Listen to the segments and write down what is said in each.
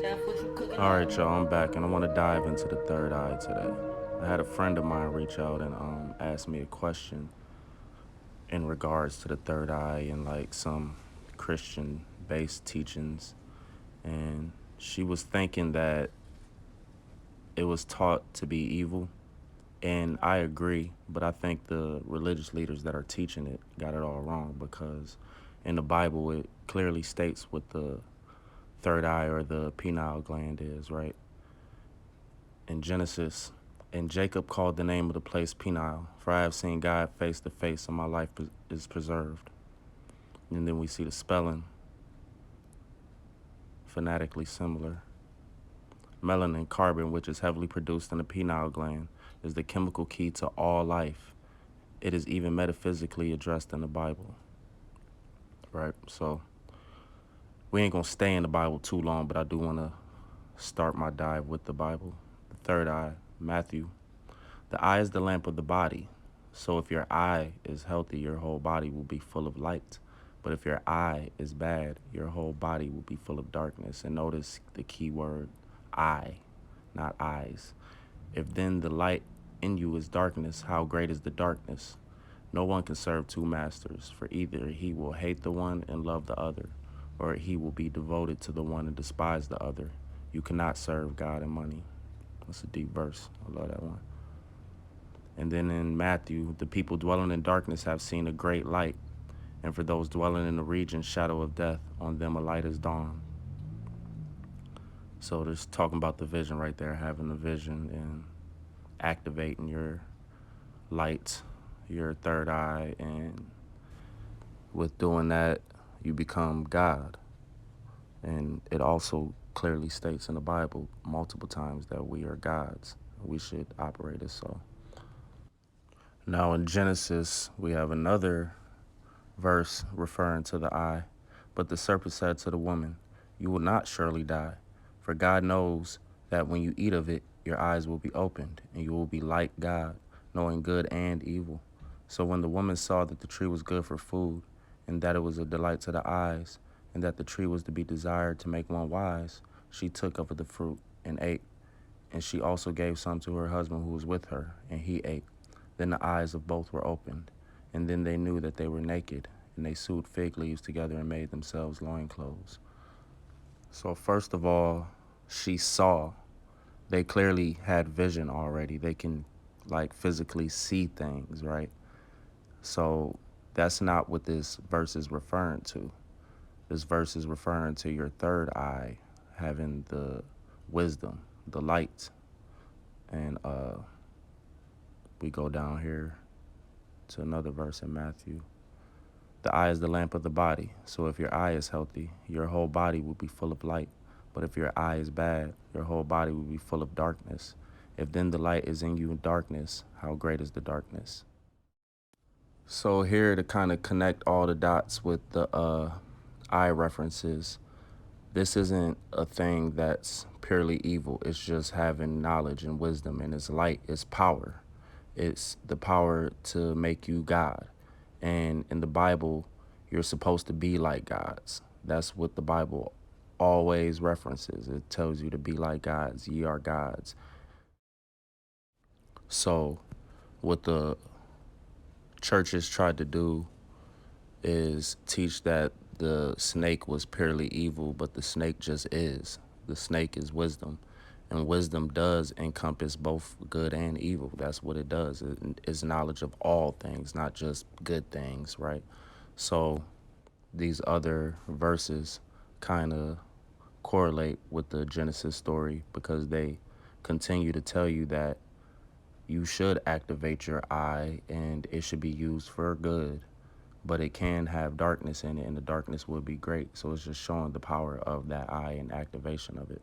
All right, y'all, I'm back, and I want to dive into the third eye today. I had a friend of mine reach out and ask me a question in regards to the third eye and like some Christian-based teachings, and she was thinking that it was taught to be evil, and I agree, but I think the religious leaders that are teaching it got it all wrong because in the Bible it clearly states what the third eye or the pineal gland is, right? In Genesis, and Jacob called the name of the place Peniel, for I have seen God face to face, and my life is preserved. And then we see the spelling phonetically similar. Melanin, carbon, which is heavily produced in the pineal gland, is the chemical key to all life. It is even metaphysically addressed in the Bible, right? So we ain't gonna stay in the Bible too long, but I do want to start my dive with the Bible. The third eye, Matthew. The eye is the lamp of the body. So if your eye is healthy, your whole body will be full of light. But if your eye is bad, your whole body will be full of darkness. And notice the key word, eye, not eyes. If then the light in you is darkness, how great is the darkness? No one can serve two masters, for either he will hate the one and love the other, or he will be devoted to the one and despise the other. You cannot serve God and money. That's a deep verse. I love that one. And then in Matthew, the people dwelling in darkness have seen a great light. And for those dwelling in the region shadow of death, on them a light is dawned. So there's talking about the vision right there, having the vision and activating your light, your third eye. And with doing that, you become God. And it also clearly states in the Bible multiple times that we are gods. We should operate as so. Now in Genesis, we have another verse referring to the eye. But the serpent said to the woman, you will not surely die, for God knows that when you eat of it, your eyes will be opened, and you will be like God, knowing good and evil. So when the woman saw that the tree was good for food, and that it was a delight to the eyes, and that the tree was to be desired to make one wise, she took of the fruit and ate. And she also gave some to her husband who was with her, and he ate. Then the eyes of both were opened, and then they knew that they were naked, and they sewed fig leaves together and made themselves loincloths. So first of all, she saw. They clearly had vision already. They can like physically see things, right? So that's not what this verse is referring to. This verse is referring to your third eye having the wisdom, the light. And we go down here to another verse in Matthew. The eye is the lamp of the body. So if your eye is healthy, your whole body will be full of light. But if your eye is bad, your whole body will be full of darkness. If then the light is in you in darkness, how great is the darkness? So here to kind of connect all the dots with the eye references, this isn't a thing that's purely evil. It's just having knowledge and wisdom, and it's light, it's power. It's the power to make you God. And in the Bible, you're supposed to be like gods. That's what the Bible always references. It tells you to be like gods. Ye are gods. So what the churches tried to do is teach that the snake was purely evil, but the snake just is. The snake is wisdom. And wisdom does encompass both good and evil. That's what it does. It's knowledge of all things, not just good things, right? So these other verses kind of correlate with the Genesis story because they continue to tell you that you should activate your eye and it should be used for good, but it can have darkness in it, and the darkness will be great. So it's just showing the power of that eye and activation of it.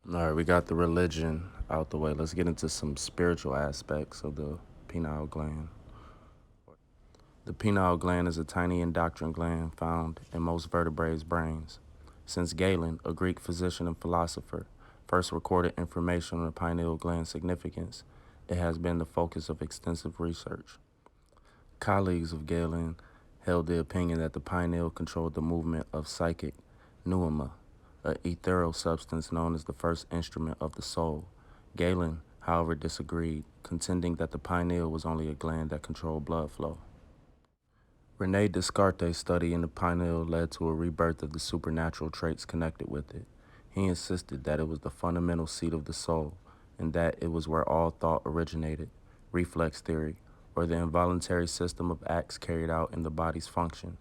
All right, we got the religion out the way. Let's get into some spiritual aspects of the pineal gland. The pineal gland is a tiny endocrine gland found in most vertebrates' brains. Since Galen, a Greek physician and philosopher, first recorded information on the pineal gland's significance, it has been the focus of extensive research. Colleagues of Galen held the opinion that the pineal controlled the movement of psychic pneuma, an ethereal substance known as the first instrument of the soul. Galen, however, disagreed, contending that the pineal was only a gland that controlled blood flow. Rene Descartes' study in the pineal led to a rebirth of the supernatural traits connected with it. He insisted that it was the fundamental seat of the soul, and that it was where all thought originated. Reflex theory, or the involuntary system of acts carried out in the body's function,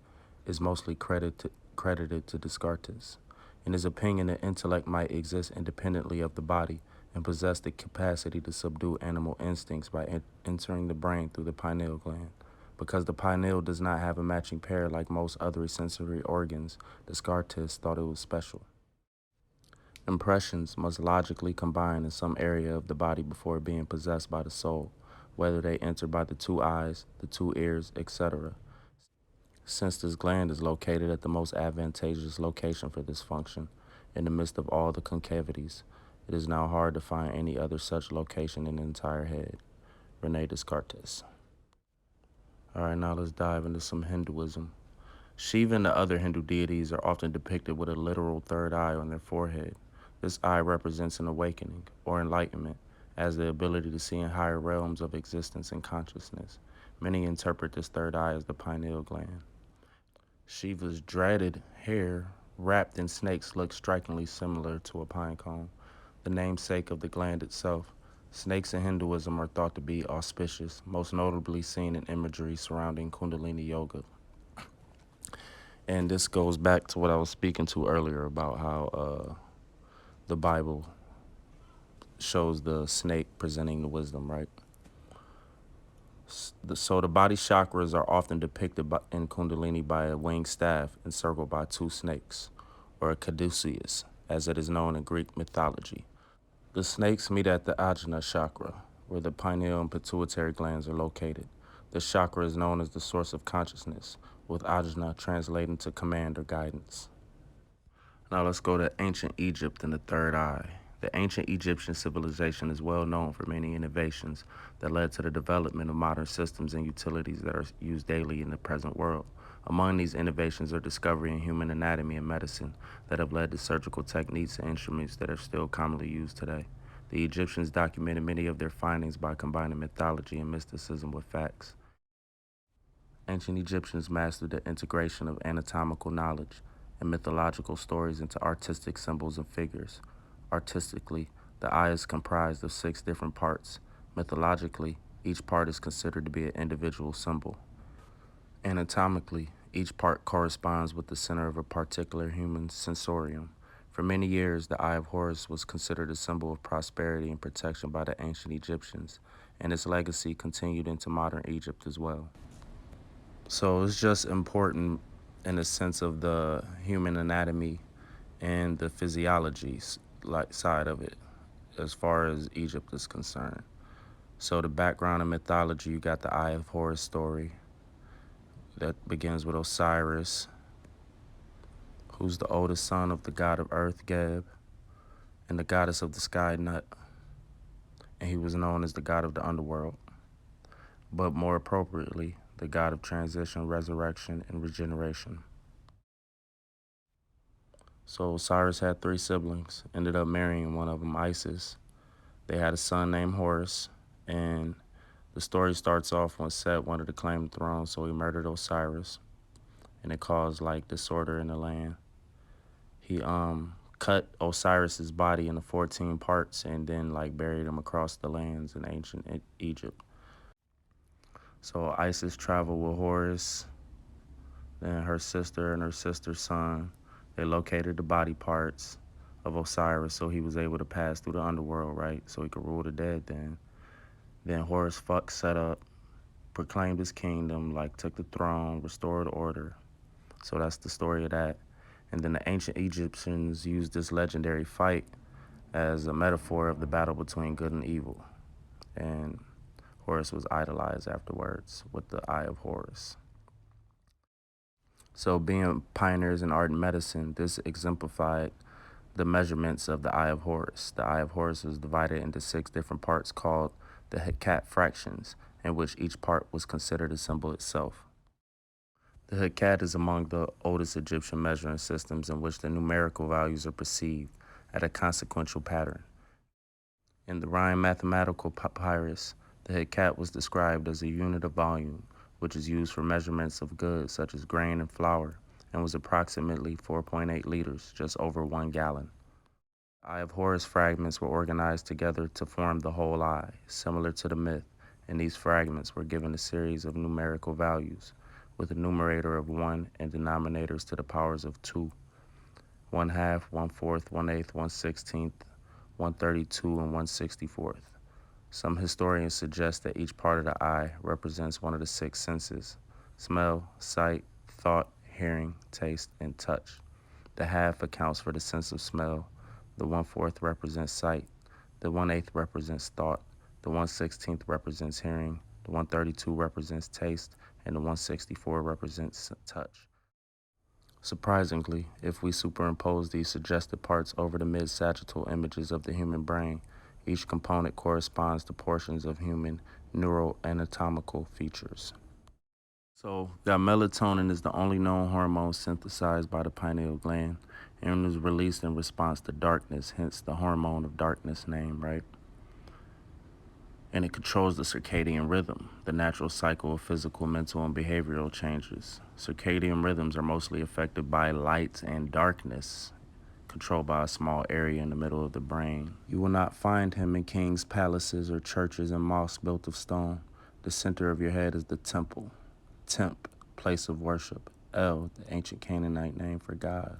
is mostly credited to Descartes. In his opinion, the intellect might exist independently of the body and possess the capacity to subdue animal instincts by entering the brain through the pineal gland. Because the pineal does not have a matching pair like most other sensory organs, Descartes thought it was special. Impressions must logically combine in some area of the body before being possessed by the soul, whether they enter by the two eyes, the two ears, etc. Since this gland is located at the most advantageous location for this function, in the midst of all the concavities, it is now hard to find any other such location in the entire head. Rene Descartes. All right, now let's dive into some Hinduism. Shiva and the other Hindu deities are often depicted with a literal third eye on their forehead. This eye represents an awakening, or enlightenment, as the ability to see in higher realms of existence and consciousness. Many interpret this third eye as the pineal gland. Shiva's dreaded hair, wrapped in snakes, looks strikingly similar to a pine cone, the namesake of the gland itself. Snakes in Hinduism are thought to be auspicious, most notably seen in imagery surrounding Kundalini Yoga. And this goes back to what I was speaking to earlier about how the Bible shows the snake presenting the wisdom, right? So the body chakras are often depicted in Kundalini by a winged staff encircled by two snakes, or a caduceus, as it is known in Greek mythology. The snakes meet at the Ajna chakra, where the pineal and pituitary glands are located. This chakra is known as the source of consciousness, with Ajna translating to command or guidance. Now let's go to ancient Egypt and the third eye. The ancient Egyptian civilization is well known for many innovations that led to the development of modern systems and utilities that are used daily in the present world. Among these innovations are discovery in human anatomy and medicine that have led to surgical techniques and instruments that are still commonly used today. The Egyptians documented many of their findings by combining mythology and mysticism with facts. Ancient Egyptians mastered the integration of anatomical knowledge and mythological stories into artistic symbols and figures. Artistically, the eye is comprised of 6 different parts. Mythologically, each part is considered to be an individual symbol. Anatomically, each part corresponds with the center of a particular human sensorium. For many years, the Eye of Horus was considered a symbol of prosperity and protection by the ancient Egyptians, and its legacy continued into modern Egypt as well. So it's just important in the sense of the human anatomy and the physiology side of it, as far as Egypt is concerned. So the background of mythology, you got the Eye of Horus story that begins with Osiris, who's the oldest son of the god of earth, Geb, and the goddess of the sky, Nut, and he was known as the god of the underworld, but more appropriately, the god of transition, resurrection, and regeneration. So Osiris had 3 siblings, ended up marrying one of them, Isis. They had a son named Horus, and the story starts off when Set wanted to claim the throne, so he murdered Osiris, and it caused like disorder in the land. He cut Osiris's body into 14 parts and then like buried him across the lands in ancient Egypt. So Isis traveled with Horus, then her sister and her sister's son. They located the body parts of Osiris so he was able to pass through the underworld, right? So he could rule the dead then. Then Horus fucked Set up, proclaimed his kingdom, like took the throne, restored order. So that's the story of that. And then the ancient Egyptians used this legendary fight as a metaphor of the battle between good and evil. And Horus was idolized afterwards with the Eye of Horus. So being pioneers in art and medicine, this exemplified the measurements of the Eye of Horus. The Eye of Horus was divided into 6 different parts called the Hecat fractions, in which each part was considered a symbol itself. The Hekkat is among the oldest Egyptian measuring systems in which the numerical values are perceived at a consequential pattern. In the Rhiine mathematical papyrus, the Hekkat was described as a unit of volume, which is used for measurements of goods such as grain and flour, and was approximately 4.8 liters, just over 1 gallon. Eye of Horus fragments were organized together to form the whole eye, similar to the myth, and these fragments were given a series of numerical values, with a numerator of 1 and denominators to the powers of 2, 1 half, 1 fourth, 1 eighth, 1 16th, 132, and 164th. Some historians suggest that each part of the eye represents one of the 6 senses: smell, sight, thought, hearing, taste, and touch. The half accounts for the sense of smell, the 1 fourth represents sight, the 1 eighth represents thought, the 1 16th represents hearing, the 132 represents taste, and the 164 represents touch. Surprisingly, if we superimpose these suggested parts over the mid-sagittal images of the human brain, each component corresponds to portions of human neuroanatomical features. So, that melatonin is the only known hormone synthesized by the pineal gland and is released in response to darkness, hence the hormone of darkness name, right? And it controls the circadian rhythm, the natural cycle of physical, mental, and behavioral changes. Circadian rhythms are mostly affected by light and darkness, controlled by a small area in the middle of the brain. You will not find him in kings' palaces or churches and mosques built of stone. The center of your head is the temple. Temp, place of worship. El, the ancient Canaanite name for God.